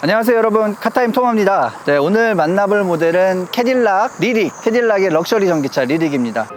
안녕하세요 여러분, 카타임 토마입니다. 네, 오늘 만나볼 모델은 캐딜락 리릭, 캐딜락의 럭셔리 전기차 리릭입니다.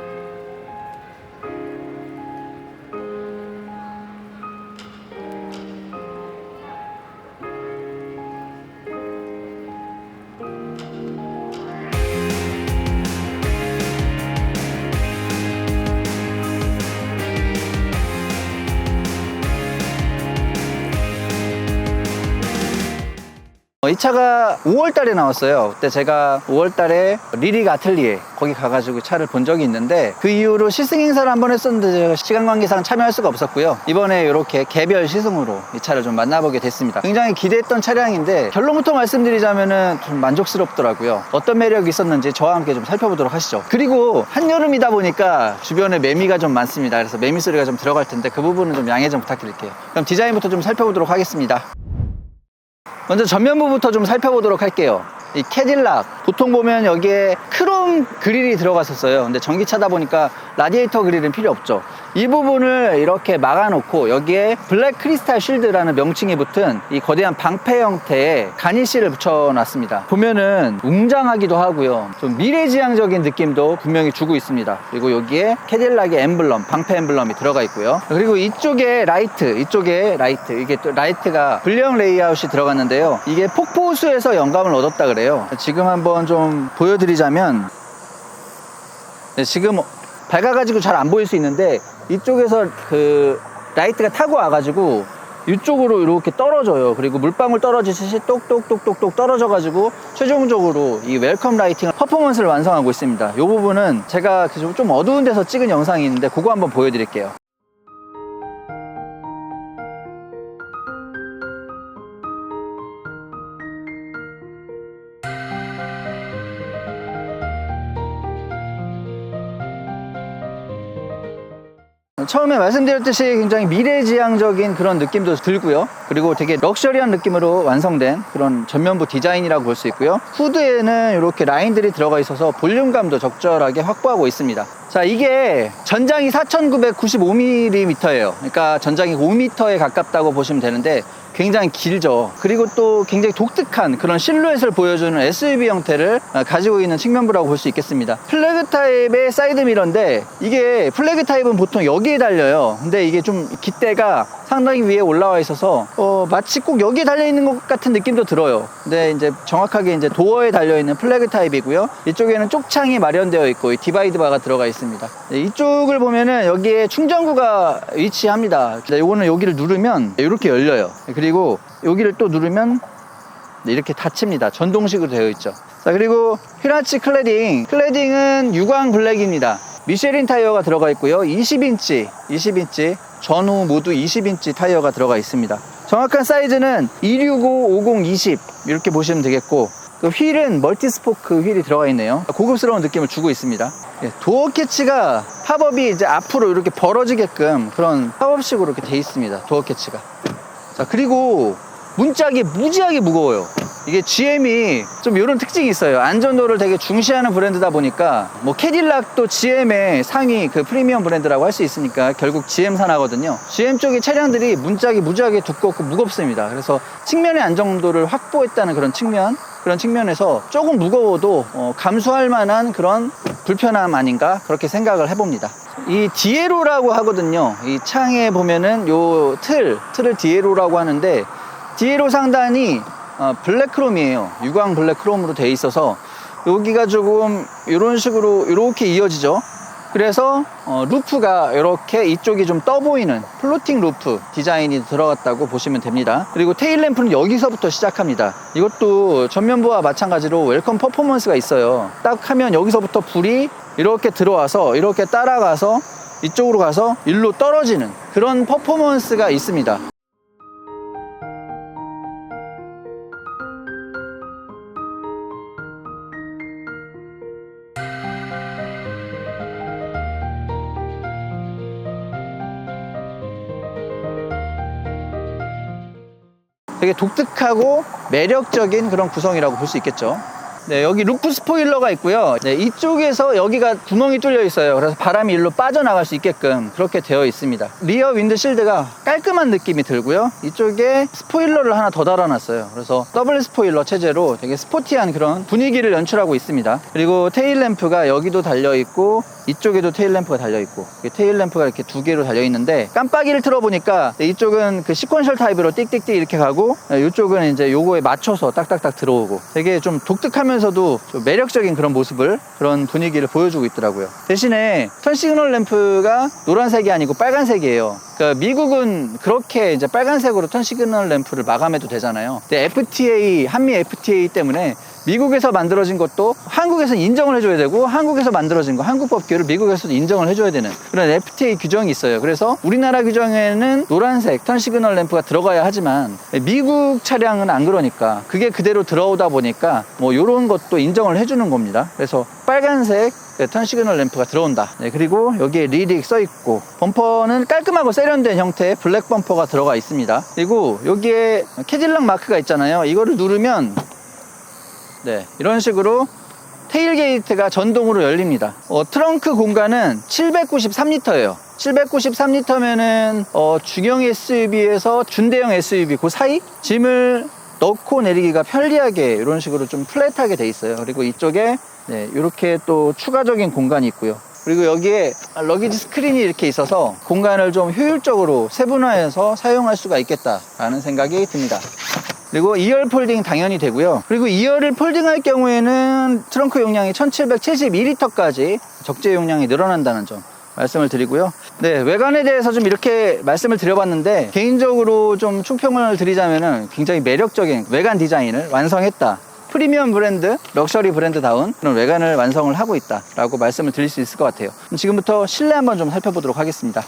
이 차가 5월달에 나왔어요. 그때 제가 5월달에 리릭 아틀리에 거기 가가지고 차를 본 적이 있는데, 그 이후로 시승 행사를 한번 했었는데 제가 시간 관계상 참여할 수가 없었고요. 이번에 이렇게 개별 시승으로 이 차를 좀 만나보게 됐습니다. 굉장히 기대했던 차량인데 결론부터 말씀드리자면은 좀 만족스럽더라고요. 어떤 매력이 있었는지 저와 함께 좀 살펴보도록 하시죠. 그리고 한여름이다 보니까 주변에 매미가 좀 많습니다. 그래서 매미 소리가 좀 들어갈 텐데 그 부분은 좀 양해 좀 부탁드릴게요. 그럼 디자인부터 좀 살펴보도록 하겠습니다. 먼저 전면부부터 좀 살펴보도록 할게요. 이 캐딜락, 보통 보면 여기에 크롬 그릴이 들어갔었어요. 근데 전기차다 보니까 라디에이터 그릴은 필요 없죠. 이 부분을 이렇게 막아놓고 여기에 블랙 크리스탈 쉴드라는 명칭이 붙은 이 거대한 방패 형태의 가니쉬를 붙여놨습니다. 보면은 웅장하기도 하고요, 좀 미래지향적인 느낌도 분명히 주고 있습니다. 그리고 여기에 캐딜락의 엠블럼, 방패 엠블럼이 들어가 있고요. 그리고 이쪽에 라이트, 이게 또 라이트가 불량 레이아웃이 들어갔는데요, 이게 폭포수에서 영감을 얻었다 그래요. 지금 한번 좀 보여드리자면, 네, 지금 밝아가지고 잘 안 보일 수 있는데 이쪽에서 그 라이트가 타고 와가지고 이쪽으로 이렇게 떨어져요. 그리고 물방울 떨어지듯이 똑똑똑똑똑 떨어져가지고 최종적으로 이 웰컴 라이팅 퍼포먼스를 완성하고 있습니다. 이 부분은 제가 좀 어두운 데서 찍은 영상이 있는데 그거 한번 보여드릴게요. 처음에 말씀드렸듯이 굉장히 미래지향적인 그런 느낌도 들고요. 그리고 되게 럭셔리한 느낌으로 완성된 그런 전면부 디자인이라고 볼 수 있고요. 후드에는 이렇게 라인들이 들어가 있어서 볼륨감도 적절하게 확보하고 있습니다. 자, 이게 전장이 4995mm예요. 그러니까 전장이 5m에 가깝다고 보시면 되는데 굉장히 길죠. 그리고 또 굉장히 독특한 그런 실루엣을 보여주는 SUV 형태를 가지고 있는 측면부라고 볼 수 있겠습니다. 플래그 타입의 사이드 미러인데, 이게 플래그 타입은 보통 여기에 달려요. 근데 이게 좀 깃대가 상당히 위에 올라와 있어서 마치 꼭 여기에 달려있는 것 같은 느낌도 들어요. 근데 이제 정확하게 이제 도어에 달려있는 플래그 타입이고요. 이쪽에는 쪽창이 마련되어 있고 디바이드 바가 들어가 있습니다. 이쪽을 보면은 여기에 충전구가 위치합니다. 이거는 여기를 누르면 이렇게 열려요. 그리고 여기를 또 누르면 이렇게 닫힙니다. 전동식으로 되어 있죠. 자, 그리고 휘라치 클래딩은 유광 블랙입니다. 미쉐린 타이어가 들어가 있고요. 20인치 전후 모두 20인치 타이어가 들어가 있습니다. 정확한 사이즈는 265, 50, 20 이렇게 보시면 되겠고, 그 휠은 멀티스포크 휠이 들어가 있네요. 고급스러운 느낌을 주고 있습니다. 도어 캐치가 팝업이 이제 앞으로 이렇게 벌어지게끔 그런 팝업식으로 이렇게 돼 있습니다. 도어 캐치가. 자, 그리고 문짝이 무지하게 무거워요. 이게 GM이 좀 이런 특징이 있어요. 안전도를 되게 중시하는 브랜드다 보니까, 뭐 캐딜락도 GM의 상위 그 프리미엄 브랜드라고 할 수 있으니까 결국 GM 산하거든요. GM 쪽의 차량들이 문짝이 무지하게 두껍고 무겁습니다. 그래서 측면의 안정도를 확보했다는 그런 측면에서 조금 무거워도 감수할 만한 그런 불편함 아닌가, 그렇게 생각을 해봅니다. 이 디에로라고 하거든요. 이 창에 보면은 요 틀을 디에로라고 하는데, 디에로 상단이 블랙크롬이에요. 유광 블랙크롬으로 되어 있어서 여기가 조금 이런 식으로 이렇게 이어지죠. 그래서 루프가 이렇게 이쪽이 좀 떠 보이는 플로팅 루프 디자인이 들어갔다고 보시면 됩니다. 그리고 테일 램프는 여기서부터 시작합니다. 이것도 전면부와 마찬가지로 웰컴 퍼포먼스가 있어요. 딱 하면 여기서부터 불이 이렇게 들어와서 이렇게 따라가서 이쪽으로 가서 일로 떨어지는 그런 퍼포먼스가 있습니다. 되게 독특하고 매력적인 그런 구성이라고 볼 수 있겠죠. 네, 여기 루프 스포일러가 있고요. 네, 이쪽에서 여기가 구멍이 뚫려 있어요. 그래서 바람이 일로 빠져나갈 수 있게끔 그렇게 되어 있습니다. 리어 윈드실드가 깔끔한 느낌이 들고요. 이쪽에 스포일러를 하나 더 달아놨어요. 그래서 더블 스포일러 체제로 되게 스포티한 그런 분위기를 연출하고 있습니다. 그리고 테일 램프가 여기도 달려 있고 이쪽에도 테일 램프가 달려 있고, 테일 램프가 이렇게 두 개로 달려 있는데 깜빡이를 틀어보니까 이쪽은 그 시퀀셜 타입으로 띡띡띡 이렇게 가고, 이쪽은 이제 요거에 맞춰서 딱딱딱 들어오고, 되게 좀 독특하면서도 좀 매력적인 그런 모습을, 그런 분위기를 보여주고 있더라고요. 대신에 턴 시그널 램프가 노란색이 아니고 빨간색이에요. 그러니까 미국은 그렇게 이제 빨간색으로 턴 시그널 램프를 마감해도 되잖아요. 근데 FTA, 한미 FTA 때문에 미국에서 만들어진 것도 한국에서 인정을 해줘야 되고, 한국에서 만들어진 거, 한국 법규를 미국에서도 인정을 해줘야 되는 그런 FTA 규정이 있어요. 그래서 우리나라 규정에는 노란색 턴 시그널 램프가 들어가야 하지만 미국 차량은 안 그러니까 그게 그대로 들어오다 보니까 뭐 이런 것도 인정을 해주는 겁니다. 그래서 빨간색 턴 시그널 램프가 들어온다. 네, 그리고 여기에 리릭 써있고, 범퍼는 깔끔하고 세련된 형태의 블랙 범퍼가 들어가 있습니다. 그리고 여기에 캐딜락 마크가 있잖아요. 이거를 누르면 네, 이런 식으로 테일게이트가 전동으로 열립니다. 트렁크 공간은 793리터예요. 793리터면은 중형 SUV에서 준대형 SUV 그 사이? 짐을 넣고 내리기가 편리하게 이런 식으로 좀 플랫하게 돼 있어요. 그리고 이쪽에 네, 이렇게 또 추가적인 공간이 있고요. 그리고 여기에 러기지 스크린이 이렇게 있어서 공간을 좀 효율적으로 세분화해서 사용할 수가 있겠다라는 생각이 듭니다. 그리고 2열 폴딩 당연히 되고요. 그리고 2열을 폴딩할 경우에는 트렁크 용량이 1772리터까지 적재 용량이 늘어난다는 점 말씀을 드리고요. 네, 외관에 대해서 좀 이렇게 말씀을 드려봤는데, 개인적으로 좀 총평을 드리자면은 굉장히 매력적인 외관 디자인을 완성했다. 프리미엄 브랜드, 럭셔리 브랜드다운 그런 외관을 완성을 하고 있다라고 말씀을 드릴 수 있을 것 같아요. 지금부터 실내 한번 좀 살펴보도록 하겠습니다.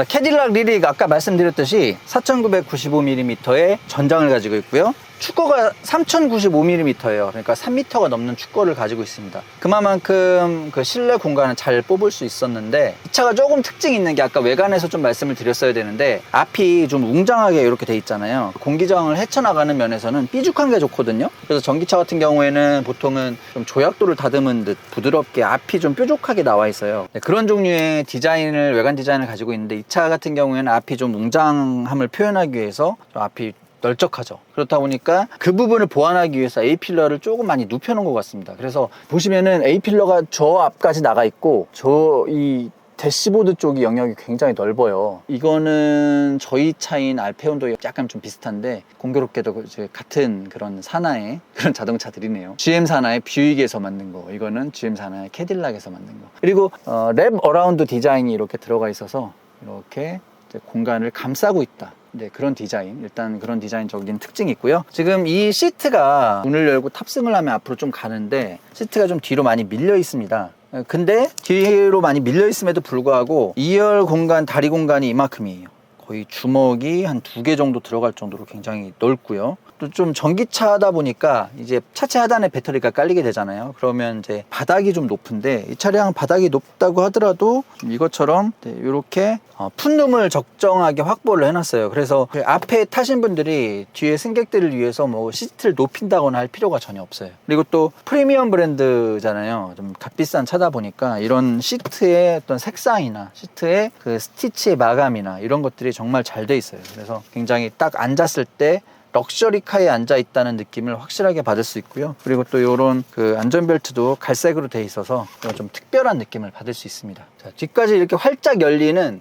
캐딜락 리릭 아까 말씀드렸듯이 4995mm의 전장을 가지고 있고요. 축거가 3095mm예요. 그러니까 3m가 넘는 축거를 가지고 있습니다. 그만큼 그 실내 공간을 잘 뽑을 수 있었는데, 이 차가 조금 특징이 있는 게 아까 외관에서 좀 말씀을 드렸어야 되는데, 앞이 좀 웅장하게 이렇게 돼 있잖아요. 공기저항을 헤쳐나가는 면에서는 삐죽한 게 좋거든요. 그래서 전기차 같은 경우에는 보통은 좀 조약돌을 다듬은 듯 부드럽게 앞이 좀 뾰족하게 나와 있어요. 네, 그런 종류의 디자인을, 외관 디자인을 가지고 있는데, 이 차 같은 경우에는 앞이 좀 웅장함을 표현하기 위해서 좀 앞이 널쩍하죠. 그렇다 보니까 그 부분을 보완하기 위해서 A필러를 조금 많이 눕혀놓은 것 같습니다. 그래서 보시면은 A필러가 저 앞까지 나가 있고, 저 이 대시보드 쪽이 영역이 굉장히 넓어요. 이거는 저희 차인 알페온도 약간 좀 비슷한데, 공교롭게도 같은 그런 산하의 그런 자동차들이네요. GM 산하의 뷰익에서 만든 거, 이거는 GM 산하의 캐딜락에서 만든 거. 그리고 랩 어라운드 디자인이 이렇게 들어가 있어서 이렇게 공간을 감싸고 있다. 네, 그런 디자인, 일단 그런 디자인적인 특징이 있고요. 지금 이 시트가 문을 열고 탑승을 하면 앞으로 좀 가는데, 시트가 좀 뒤로 많이 밀려 있습니다. 근데 뒤로 많이 밀려 있음에도 불구하고 2열 공간, 다리 공간이 이만큼이에요. 거의 주먹이 한 2개 정도 들어갈 정도로 굉장히 넓고요. 또 좀 전기차다 보니까 이제 차체 하단에 배터리가 깔리게 되잖아요. 그러면 이제 바닥이 좀 높은데, 이 차량 바닥이 높다고 하더라도 이것처럼 이렇게 풋룸을 적정하게 확보를 해놨어요. 그래서 그 앞에 타신 분들이 뒤에 승객들을 위해서 뭐 시트를 높인다거나 할 필요가 전혀 없어요. 그리고 또 프리미엄 브랜드잖아요. 좀 값비싼 차다 보니까 이런 시트의 어떤 색상이나 시트의 그 스티치 마감이나 이런 것들이 정말 잘 돼 있어요. 그래서 굉장히 딱 앉았을 때 럭셔리카에 앉아 있다는 느낌을 확실하게 받을 수 있고요. 그리고 또 이런 그 안전벨트도 갈색으로 돼 있어서 좀 특별한 느낌을 받을 수 있습니다. 자, 뒤까지 이렇게 활짝 열리는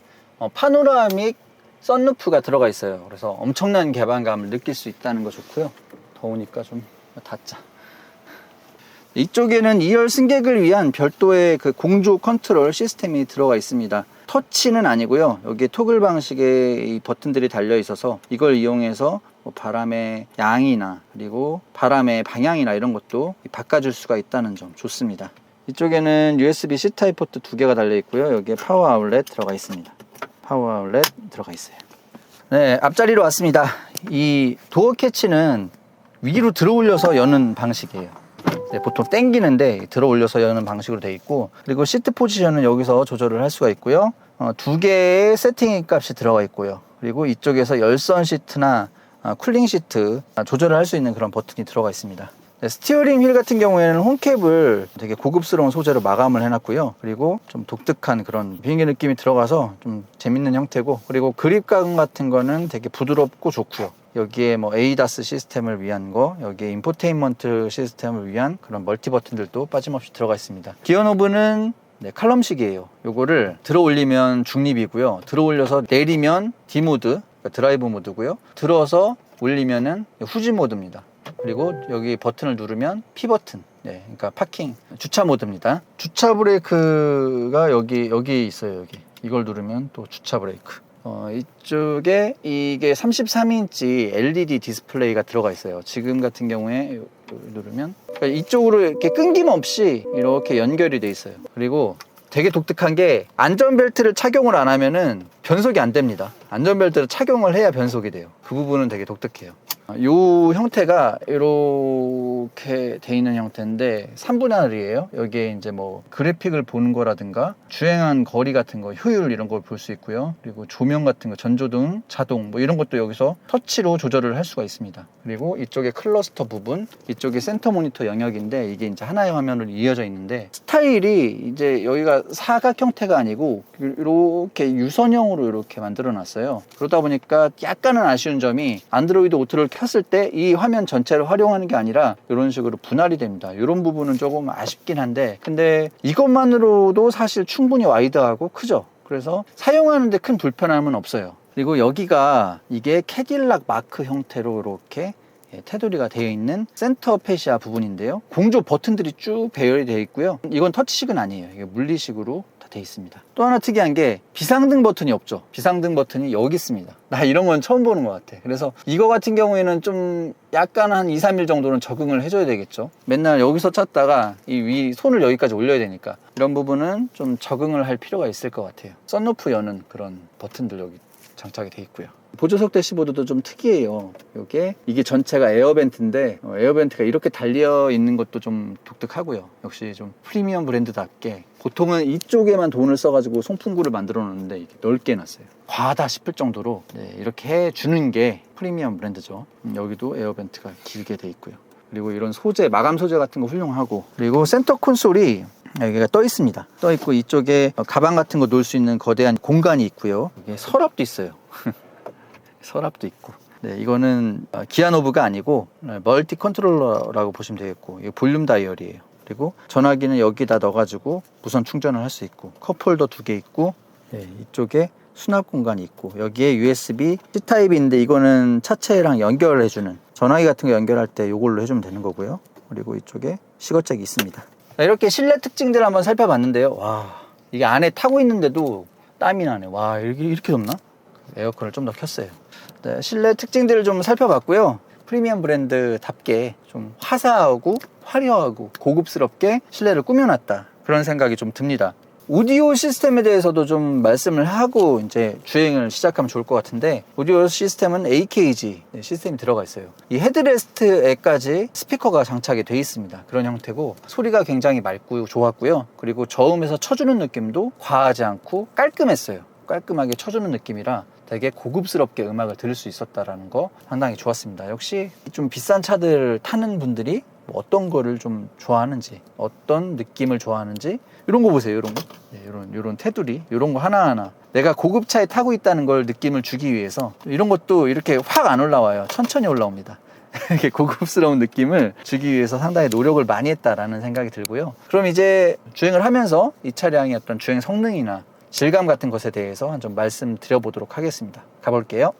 파노라믹 썬루프가 들어가 있어요. 그래서 엄청난 개방감을 느낄 수 있다는 거 좋고요. 더우니까 좀 닫자. 이쪽에는 2열 승객을 위한 별도의 그 공조 컨트롤 시스템이 들어가 있습니다. 터치는 아니고요. 여기에 토글 방식의 이 버튼들이 달려 있어서 이걸 이용해서 뭐 바람의 양이나 그리고 바람의 방향이나 이런 것도 바꿔줄 수가 있다는 점 좋습니다. 이쪽에는 USB C타입 포트 2개가 달려 있고요. 여기에 파워 아울렛 들어가 있습니다. 파워 아울렛 들어가 있어요. 네, 앞자리로 왔습니다. 이 도어 캐치는 위로 들어 올려서 여는 방식이에요. 네, 보통 당기는데 들어 올려서 여는 방식으로 되어 있고, 그리고 시트 포지션은 여기서 조절을 할 수가 있고요. 2개의 세팅 값이 들어가 있고요. 그리고 이쪽에서 열선 시트나 쿨링 시트 조절을 할 수 있는 그런 버튼이 들어가 있습니다. 네, 스티어링 휠 같은 경우에는 홈캡을 되게 고급스러운 소재로 마감을 해놨고요. 그리고 좀 독특한 그런 비행기 느낌이 들어가서 좀 재밌는 형태고, 그리고 그립감 같은 거는 되게 부드럽고 좋고요. 여기에 뭐 ADAS 시스템을 위한 거, 여기에 인포테인먼트 시스템을 위한 그런 멀티 버튼들도 빠짐없이 들어가 있습니다. 기어 노브는 네, 칼럼식이에요. 요거를 들어 올리면 중립이고요. 들어 올려서 내리면 D 모드, 그러니까 드라이브 모드고요. 들어서 올리면은 후지 모드입니다. 그리고 여기 버튼을 누르면 P 버튼. 네, 그러니까 파킹, 주차 모드입니다. 주차 브레이크가 여기 있어요. 여기. 이걸 누르면 또 주차 브레이크. 이쪽에 이게 33인치 LED 디스플레이가 들어가 있어요. 지금 같은 경우에 누르면 그러니까 이쪽으로 이렇게 끊김없이 이렇게 연결이 돼 있어요. 그리고 되게 독특한 게 안전벨트를 착용을 안 하면은 변속이 안 됩니다. 안전벨트를 착용을 해야 변속이 돼요. 그 부분은 되게 독특해요. 이 형태가 이렇게 돼 있는 형태인데 3분할이에요. 여기에 이제 뭐 그래픽을 보는 거라든가 주행한 거리 같은 거, 효율 이런 걸 볼 수 있고요. 그리고 조명 같은 거, 전조등, 자동 뭐 이런 것도 여기서 터치로 조절을 할 수가 있습니다. 그리고 이쪽에 클러스터 부분, 이쪽이 센터 모니터 영역인데 이게 이제 하나의 화면으로 이어져 있는데 스타일이 이제 여기가 사각 형태가 아니고 이렇게 유선형으로 이렇게 만들어 놨어요. 그러다 보니까 약간은 아쉬운 점이 안드로이드 오토를 켰을 때 이 화면 전체를 활용하는 게 아니라 이런 식으로 분할이 됩니다. 이런 부분은 조금 아쉽긴 한데, 근데 이것만으로도 사실 충분히 와이드하고 크죠. 그래서 사용하는데 큰 불편함은 없어요. 그리고 여기가 이게 캐딜락 마크 형태로 이렇게 테두리가 되어 있는 센터 페시아 부분인데요. 공조 버튼들이 쭉 배열이 되어 있고요. 이건 터치식은 아니에요. 이게 물리식으로 다 되어 있습니다. 또 하나 특이한 게 비상등 버튼이 없죠. 비상등 버튼이 여기 있습니다. 나 이런 건 처음 보는 것 같아. 그래서 이거 같은 경우에는 좀 약간 한 2, 3일 정도는 적응을 해줘야 되겠죠. 맨날 여기서 찾다가 이 위 손을 여기까지 올려야 되니까 이런 부분은 좀 적응을 할 필요가 있을 것 같아요. 썬루프 여는 그런 버튼들 여기 장착이 되어 있고요. 보조석 대시보드도 좀 특이해요. 이게 전체가 에어벤트인데 에어벤트가 이렇게 달려 있는 것도 좀 독특하고요. 역시 좀 프리미엄 브랜드답게 보통은 이쪽에만 돈을 써가지고 송풍구를 만들어 놓는데 이렇게 넓게 해놨어요. 과하다 싶을 정도로 이렇게 해주는 게 프리미엄 브랜드죠. 여기도 에어벤트가 길게 돼 있고요. 그리고 이런 소재, 마감 소재 같은 거 훌륭하고, 그리고 센터 콘솔이 여기가 떠 있습니다. 떠 있고 이쪽에 가방 같은 거 놓을 수 있는 거대한 공간이 있고요. 이게 서랍도 있어요. 서랍도 있고. 네, 이거는 기아 노브가 아니고 멀티 컨트롤러라고 보시면 되겠고, 이게 볼륨 다이얼이에요. 그리고 전화기는 여기다 넣어가지고 무선 충전을 할 수 있고, 컵홀더 2개 있고, 이쪽에 수납 공간이 있고, 여기에 USB C타입인데 이거는 차체랑 연결해주는, 전화기 같은 거 연결할 때 이걸로 해주면 되는 거고요. 그리고 이쪽에 시거잭이 있습니다. 이렇게 실내 특징들 한번 살펴봤는데요. 와, 이게 안에 타고 있는데도 땀이 나네. 와, 이렇게 덥나? 에어컨을 좀 더 켰어요. 네, 실내 특징들을 좀 살펴봤고요. 프리미엄 브랜드답게 좀 화사하고 화려하고 고급스럽게 실내를 꾸며놨다, 그런 생각이 좀 듭니다. 오디오 시스템에 대해서도 좀 말씀을 하고 이제 주행을 시작하면 좋을 것 같은데, 오디오 시스템은 AKG 시스템이 들어가 있어요. 이 헤드레스트에까지 스피커가 장착이 되어 있습니다. 그런 형태고 소리가 굉장히 맑고 좋았고요. 그리고 저음에서 쳐주는 느낌도 과하지 않고 깔끔했어요. 깔끔하게 쳐주는 느낌이라 되게 고급스럽게 음악을 들을 수 있었다는 거 상당히 좋았습니다. 역시 좀 비싼 차들 타는 분들이 어떤 거를 좀 좋아하는지, 어떤 느낌을 좋아하는지 이런 거 보세요. 이런 거, 이런 테두리, 이런 거 하나하나 내가 고급차에 타고 있다는 걸 느낌을 주기 위해서 이런 것도 이렇게 확 안 올라와요. 천천히 올라옵니다. 이렇게 고급스러운 느낌을 주기 위해서 상당히 노력을 많이 했다라는 생각이 들고요. 그럼 이제 주행을 하면서 이 차량의 어떤 주행 성능이나 질감 같은 것에 대해서 좀 말씀드려보도록 하겠습니다. 가볼게요.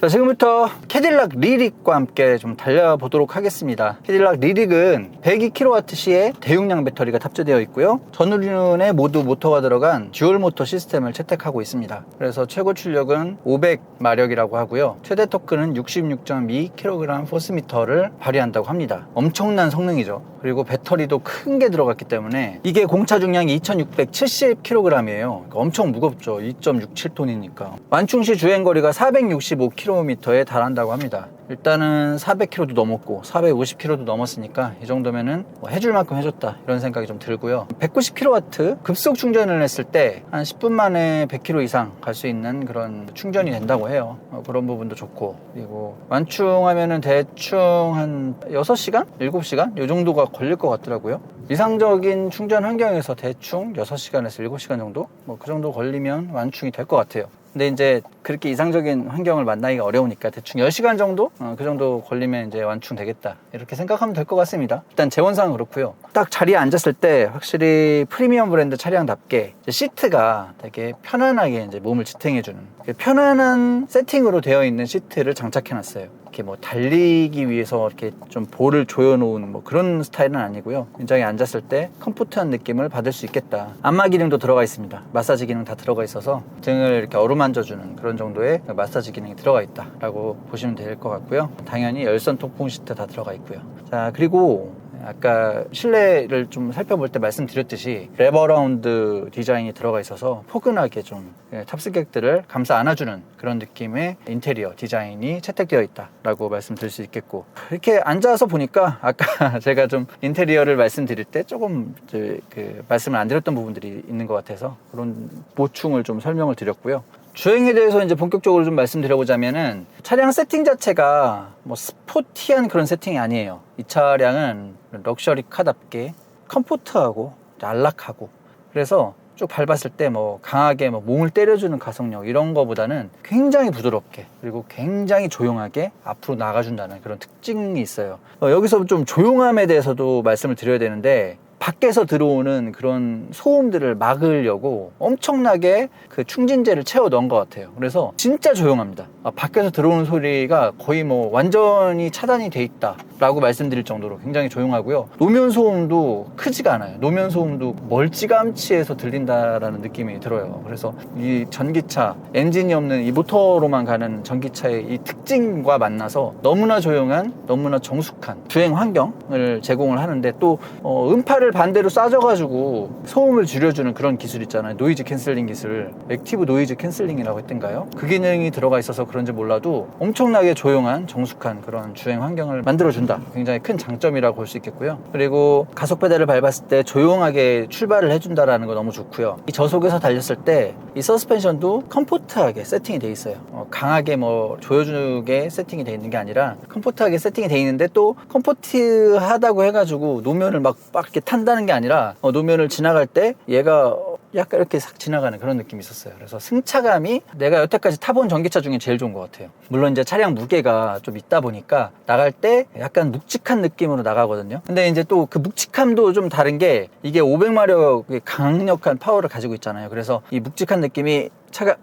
자, 지금부터 캐딜락 리릭과 함께 좀 달려보도록 하겠습니다. 캐딜락 리릭은 102kWh의 대용량 배터리가 탑재되어 있고요. 전후륜에 모두 모터가 들어간 듀얼 모터 시스템을 채택하고 있습니다. 그래서 최고 출력은 500마력이라고 하고요. 최대 토크는 66.2kg 포스미터를 발휘한다고 합니다. 엄청난 성능이죠. 그리고 배터리도 큰 게 들어갔기 때문에 이게 공차 중량이 2670kg이에요. 그러니까 엄청 무겁죠. 2.67톤이니까. 완충 시 주행거리가 465km에 달한다고 합니다. 일단은 400km도 넘었고 450km도 넘었으니까 이 정도면은 뭐 해줄 만큼 해줬다 이런 생각이 좀 들고요. 190kW 급속 충전을 했을 때 한 10분 만에 100km 이상 갈 수 있는 그런 충전이 된다고 해요. 그런 부분도 좋고, 그리고 완충하면은 대충 한 6시간? 7시간? 이 정도가 걸릴 것 같더라고요. 이상적인 충전 환경에서 대충 6시간에서 7시간 정도? 뭐 그 정도 걸리면 완충이 될 것 같아요. 근데 이제 그렇게 이상적인 환경을 만나기가 어려우니까 대충 10시간 정도? 그 정도 걸리면 이제 완충되겠다 이렇게 생각하면 될 것 같습니다. 일단 재원상은 그렇고요. 딱 자리에 앉았을 때 확실히 프리미엄 브랜드 차량답게 시트가 되게 편안하게 이제 몸을 지탱해주는 편안한 세팅으로 되어 있는 시트를 장착해놨어요. 이렇게 뭐 달리기 위해서 이렇게 좀 볼을 조여놓은 뭐 그런 스타일은 아니고요. 굉장히 앉았을 때 컴포트한 느낌을 받을 수 있겠다. 안마 기능도 들어가 있습니다. 마사지 기능 다 들어가 있어서 등을 이렇게 어루만져주는 그런 정도의 마사지 기능이 들어가 있다라고 보시면 될 것 같고요. 당연히 열선 통풍 시트 다 들어가 있고요. 자, 그리고 아까 실내를 좀 살펴볼 때 말씀드렸듯이 레버라운드 디자인이 들어가 있어서 포근하게 좀 탑승객들을 감싸 안아주는 그런 느낌의 인테리어 디자인이 채택되어 있다라고 말씀드릴 수 있겠고, 이렇게 앉아서 보니까 아까 제가 좀 인테리어를 말씀드릴 때 조금 그 말씀을 안 드렸던 부분들이 있는 것 같아서 그런 보충을 좀 설명을 드렸고요. 주행에 대해서 이제 본격적으로 좀 말씀드려보자면은 차량 세팅 자체가 뭐 스포티한 그런 세팅이 아니에요. 이 차량은 럭셔리 카답게 컴포트하고 안락하고, 그래서 쭉 밟았을 때 뭐 강하게 뭐 몸을 때려주는 가속력 이런 거보다는 굉장히 부드럽게 그리고 굉장히 조용하게 앞으로 나가준다는 그런 특징이 있어요. 여기서 좀 조용함에 대해서도 말씀을 드려야 되는데, 밖에서 들어오는 그런 소음들을 막으려고 엄청나게 그 충진재를 채워 넣은 것 같아요. 그래서 진짜 조용합니다. 밖에서 들어오는 소리가 거의 뭐 완전히 차단이 돼 있다 라고 말씀드릴 정도로 굉장히 조용하고요. 노면 소음도 크지가 않아요. 노면 소음도 멀찌감치해서 들린다라는 느낌이 들어요. 그래서 이 전기차, 엔진이 없는 이 모터로만 가는 전기차의 이 특징과 만나서 너무나 조용한, 너무나 정숙한 주행 환경을 제공을 하는데, 또 음파를 반대로 쏴줘가지고 소음을 줄여주는 그런 기술 있잖아요. 노이즈 캔슬링 기술, 액티브 노이즈 캔슬링이라고 했던가요? 그 기능이 들어가 있어서 그런지 몰라도 엄청나게 조용한 정숙한 그런 주행 환경을 만들어준다. 굉장히 큰 장점이라고 볼 수 있겠고요. 그리고 가속 페달을 밟았을 때 조용하게 출발을 해준다라는 거 너무 좋고요. 이 저속에서 달렸을 때 이 서스펜션도 컴포트하게 세팅이 돼 있어요. 강하게 뭐 조여주게 세팅이 돼 있는 게 아니라 컴포트하게 세팅이 돼 있는데, 또 컴포트하다고 해가지고 노면을 막 이렇게 탄다는 게 아니라 노면을 지나갈 때 얘가 약간 이렇게 싹 지나가는 그런 느낌이 있었어요. 그래서 승차감이 내가 여태까지 타본 전기차 중에 제일 좋은 것 같아요. 물론 이제 차량 무게가 좀 있다 보니까 나갈 때 약간 묵직한 느낌으로 나가거든요. 근데 이제 또 그 묵직함도 좀 다른 게, 이게 500마력의 강력한 파워를 가지고 있잖아요. 그래서 이 묵직한 느낌이 차가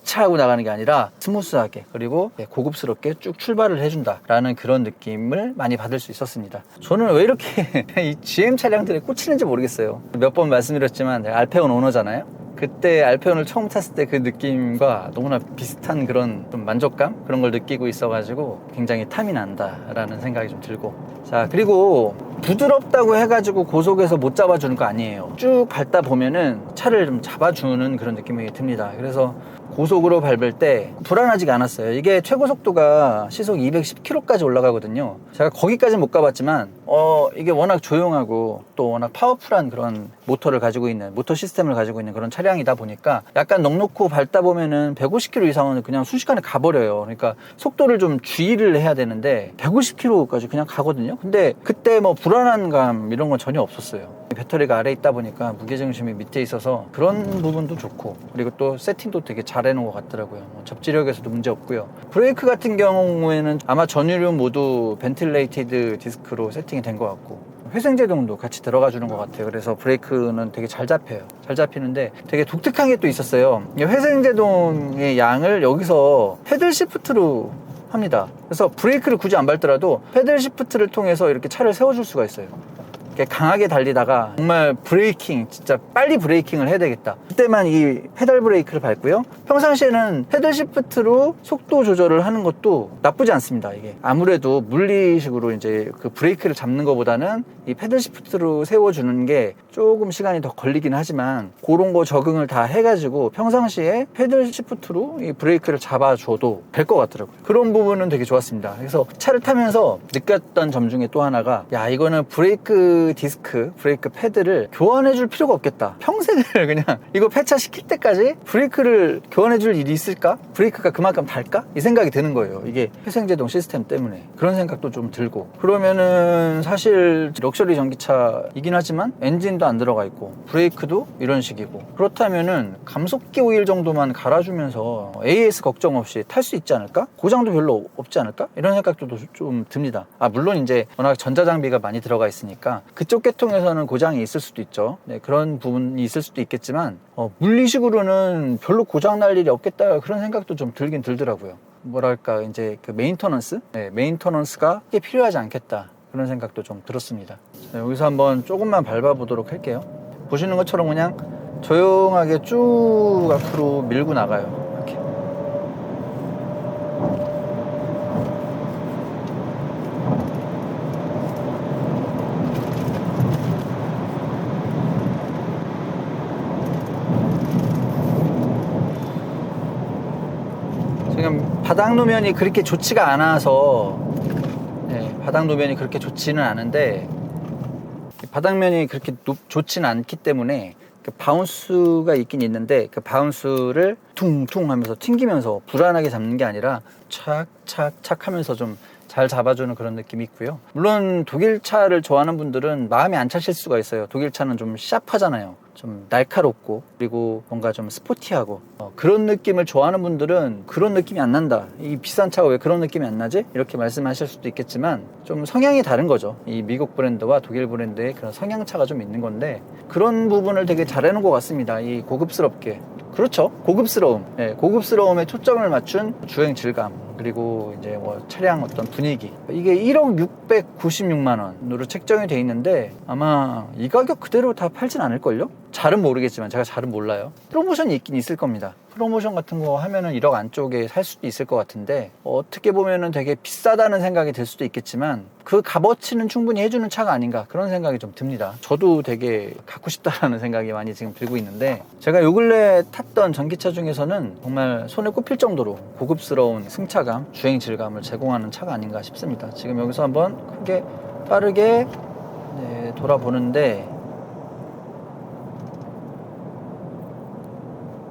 차 하고 나가는 게 아니라 스무스하게 그리고 고급스럽게 쭉 출발을 해준다라는 그런 느낌을 많이 받을 수 있었습니다. 저는 왜 이렇게 이 GM 차량들에 꽂히는지 모르겠어요. 몇 번 말씀드렸지만 알페온 오너잖아요. 그때 알페온을 처음 탔을 때 그 느낌과 너무나 비슷한 그런 좀 만족감, 그런 걸 느끼고 있어가지고 굉장히 탐이 난다라는 생각이 좀 들고, 자, 그리고 부드럽다고 해가지고 고속에서 못 잡아주는 거 아니에요. 쭉 밟다 보면은 차를 좀 잡아주는 그런 느낌이 듭니다. 그래서 고속으로 밟을 때 불안하지가 않았어요. 이게 최고 속도가 시속 210km까지 올라가거든요. 제가 거기까지는 못 가봤지만 이게 워낙 조용하고 또 워낙 파워풀한 그런 모터를 가지고 있는, 모터 시스템을 가지고 있는 그런 차량이다 보니까 약간 넉넉고 밟다 보면은 150km 이상은 그냥 순식간에 가버려요. 그러니까 속도를 좀 주의를 해야 되는데 150km까지 그냥 가거든요. 근데 그때 뭐 불안한 감 이런 건 전혀 없었어요. 배터리가 아래에 있다 보니까 무게중심이 밑에 있어서 그런 부분도 좋고, 그리고 또 세팅도 되게 잘 해놓은 것 같더라고요. 접지력에서도 문제 없고요. 브레이크 같은 경우에는 아마 전유료 모두 벤틸레이티드 디스크로 세팅이 된 것 같고, 회생제동도 같이 들어가 주는 것 같아요. 그래서 브레이크는 되게 잘 잡혀요. 잘 잡히는데 되게 독특한 게 또 있었어요. 회생제동의 양을 여기서 패들 시프트로 합니다. 그래서 브레이크를 굳이 안 밟더라도 패들 시프트를 통해서 이렇게 차를 세워줄 수가 있어요. 이렇게 강하게 달리다가 정말 브레이킹, 진짜 빨리 브레이킹을 해야 되겠다, 그때만 이 페달 브레이크를 밟고요. 평상시에는 패들 시프트로 속도 조절을 하는 것도 나쁘지 않습니다. 이게 아무래도 물리식으로 이제 그 브레이크를 잡는 것보다는 이 패들 시프트로 세워주는 게 조금 시간이 더 걸리긴 하지만, 그런 거 적응을 다 해가지고 평상시에 패들 시프트로 이 브레이크를 잡아줘도 될 것 같더라고요. 그런 부분은 되게 좋았습니다. 그래서 차를 타면서 느꼈던 점 중에 또 하나가, 야, 이거는 브레이크 디스크, 브레이크 패드를 교환해줄 필요가 없겠다. 평생을 그냥 이거 폐차 시킬 때까지 브레이크를 교환해줄 일이 있을까? 브레이크가 그만큼 달까? 이 생각이 드는 거예요. 이게 회생제동 시스템 때문에. 그런 생각도 좀 들고. 그러면은 사실 럭셔리 전기차이긴 하지만 엔진도 안 들어가 있고 브레이크도 이런 식이고, 그렇다면은 감속기 오일 정도만 갈아주면서 AS 걱정 없이 탈 수 있지 않을까? 고장도 별로 없지 않을까? 이런 생각도 좀 듭니다. 물론 이제 워낙 전자장비가 많이 들어가 있으니까 그쪽 계통에서는 고장이 있을 수도 있죠. 네, 그런 부분이 있을 수도 있겠지만 물리식으로는 별로 고장 날 일이 없겠다, 그런 생각도 좀 들긴 들더라고요. 뭐랄까, 이제 그 메인터넌스? 네, 메인터넌스가 꽤 필요하지 않겠다, 그런 생각도 좀 들었습니다. 자, 여기서 한번 조금만 밟아보도록 할게요. 보시는 것처럼 그냥 조용하게 쭉 앞으로 밀고 나가요. 이렇게. 지금 바닥 노면이 그렇게 좋지가 않아서, 바닥 노면이 그렇게 좋지는 않은데, 바닥면이 그렇게 좋지는 않기 때문에 그 바운스가 있긴 있는데, 그 바운스를 퉁퉁 하면서 튕기면서 불안하게 잡는 게 아니라 착착착 하면서 좀 잘 잡아주는 그런 느낌이 있고요. 물론 독일 차를 좋아하는 분들은 마음이 안 차실 수가 있어요. 독일 차는 좀 샤프하잖아요. 좀 날카롭고, 그리고 뭔가 좀 스포티하고, 그런 느낌을 좋아하는 분들은 그런 느낌이 안 난다, 이 비싼 차가 왜 그런 느낌이 안 나지? 이렇게 말씀하실 수도 있겠지만, 좀 성향이 다른 거죠. 이 미국 브랜드와 독일 브랜드의 그런 성향차가 좀 있는 건데, 그런 부분을 되게 잘 해놓은 것 같습니다. 이 고급스럽게. 그렇죠. 고급스러움. 고급스러움에 초점을 맞춘 주행 질감, 그리고 이제 뭐 차량 어떤 분위기. 이게 1억 696만 원으로 책정이 돼 있는데, 아마 이 가격 그대로 다 팔진 않을걸요? 잘은 모르겠지만, 제가 잘은 몰라요. 프로모션이 있긴 있을 겁니다. 프로모션 같은 거 하면은 1억 안쪽에 살 수도 있을 것 같은데, 어떻게 보면은 되게 비싸다는 생각이 들 수도 있겠지만, 그 값어치는 충분히 해주는 차가 아닌가, 그런 생각이 좀 듭니다. 저도 되게 갖고 싶다라는 생각이 많이 지금 들고 있는데, 제가 요 근래 탔던 전기차 중에서는 정말 손에 꼽힐 정도로 고급스러운 승차감, 주행 질감을 제공하는 차가 아닌가 싶습니다. 지금 여기서 한번 크게 빠르게 돌아보는데,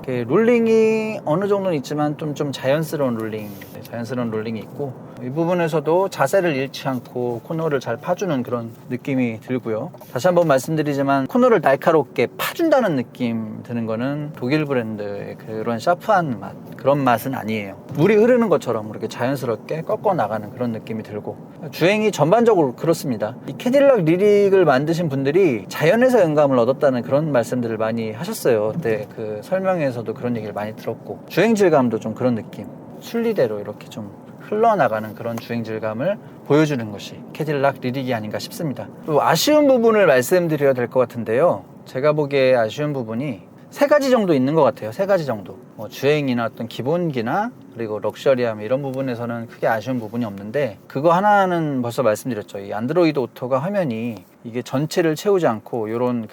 롤링이 어느 정도는 있지만 좀 자연스러운 롤링이 있고, 이 부분에서도 자세를 잃지 않고 코너를 잘 파주는 그런 느낌이 들고요. 다시 한번 말씀드리지만, 코너를 날카롭게 파준다는 느낌 드는 거는 독일 브랜드의 그런 샤프한 맛, 그런 맛은 아니에요. 물이 흐르는 것처럼 그렇게 자연스럽게 꺾어 나가는 그런 느낌이 들고, 주행이 전반적으로 그렇습니다. 이 캐딜락 리릭을 만드신 분들이 자연에서 영감을 얻었다는 그런 말씀들을 많이 하셨어요. 그때 그 설명에서도 그런 얘기를 많이 들었고, 주행 질감도 좀 그런 느낌, 순리대로 이렇게 좀 흘러나가는 그런 주행 질감을 보여주는 것이 캐딜락 리릭이 아닌가 싶습니다. 또 아쉬운 부분을 말씀드려야 될 것 같은데요, 제가 보기에 아쉬운 부분이 3가지 정도 있는 것 같아요. 3가지 정도. 주행이나 어떤 기본기나, 그리고 럭셔리함, 이런 부분에서는 크게 아쉬운 부분이 없는데, 그거 하나는 벌써 말씀드렸죠. 이 안드로이드 오토가 화면이 이게 전체를 채우지 않고, 요런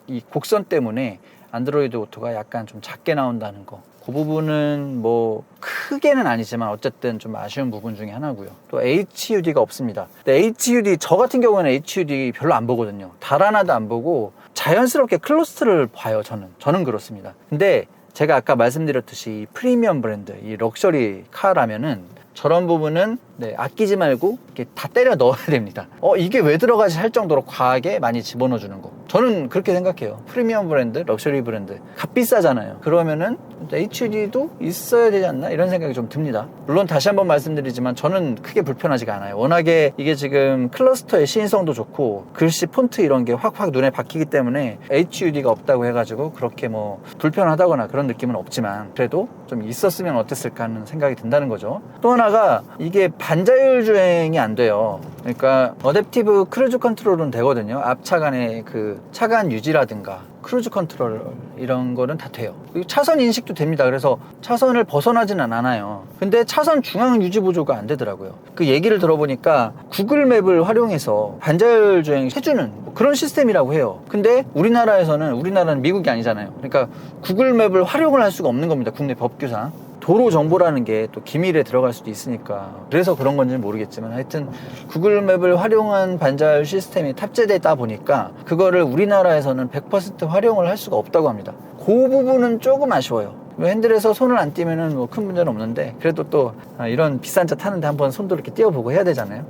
이 곡선 때문에 안드로이드 오토가 약간 좀 작게 나온다는 거, 그 부분은 뭐 크게는 아니지만 어쨌든 좀 아쉬운 부분 중에 하나고요. 또 HUD가 없습니다. 근데 HUD, 저 같은 경우에는 HUD 별로 안 보거든요. 달 하나도 안 보고 자연스럽게 클로스트를 봐요. 저는 그렇습니다. 근데 제가 아까 말씀드렸듯이 프리미엄 브랜드, 이 럭셔리 카라면은 저런 부분은 아끼지 말고 이렇게 다 때려 넣어야 됩니다. 이게 왜 들어가지 할 정도로 과하게 많이 집어넣어 주는 거. 저는 그렇게 생각해요. 프리미엄 브랜드, 럭셔리 브랜드 값 비싸잖아요. 그러면은 HUD도 있어야 되지 않나 이런 생각이 좀 듭니다. 물론 다시 한번 말씀드리지만 저는 크게 불편하지가 않아요. 워낙에 이게 지금 클러스터의 시인성도 좋고 글씨 폰트 이런 게 확확 눈에 박히기 때문에 HUD가 없다고 해가지고 그렇게 뭐 불편하다거나 그런 느낌은 없지만 그래도 좀 있었으면 어땠을까 하는 생각이 든다는 거죠. 또 하나가 이게 반자율 주행이 안 돼요. 그러니까 어댑티브 크루즈 컨트롤은 되거든요. 앞차 간의 그 차간 유지라든가 크루즈 컨트롤 이런 거는 다 돼요. 그리고 차선 인식도 됩니다. 그래서 차선을 벗어나지는 않아요. 근데 차선 중앙 유지 보조가 안 되더라고요. 그 얘기를 들어보니까 구글 맵을 활용해서 반자율 주행 해주는 뭐 그런 시스템이라고 해요. 근데 우리나라는 미국이 아니잖아요. 그러니까 구글 맵을 활용을 할 수가 없는 겁니다. 국내 법규상. 도로 정보라는 게 또 기밀에 들어갈 수도 있으니까 그래서 그런 건지는 모르겠지만 하여튼 구글 맵을 활용한 반자율 시스템이 탑재되다 보니까 그거를 우리나라에서는 100% 활용을 할 수가 없다고 합니다. 그 부분은 조금 아쉬워요. 핸들에서 손을 안 떼면은 뭐 큰 문제는 없는데 그래도 또 이런 비싼 차 타는데 한번 손도 이렇게 떼어보고 해야 되잖아요.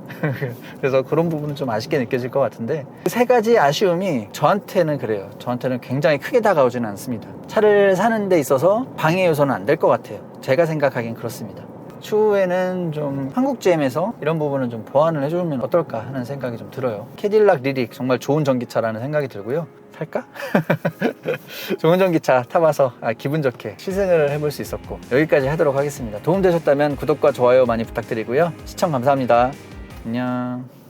그래서 그런 부분은 좀 아쉽게 느껴질 것 같은데 세 가지 아쉬움이 저한테는 그래요. 저한테는 굉장히 크게 다가오지는 않습니다. 차를 사는 데 있어서 방해 요소는 안 될 것 같아요. 제가 생각하기엔 그렇습니다. 추후에는 좀 한국 GM에서 이런 부분은 좀 보완을 해주면 어떨까 하는 생각이 좀 들어요. 캐딜락 리릭 정말 좋은 전기차라는 생각이 들고요. 살까? 좋은 전기차 타봐서 기분 좋게 시승을 해볼 수 있었고 여기까지 하도록 하겠습니다. 도움되셨다면 구독과 좋아요 많이 부탁드리고요. 시청 감사합니다. 안녕.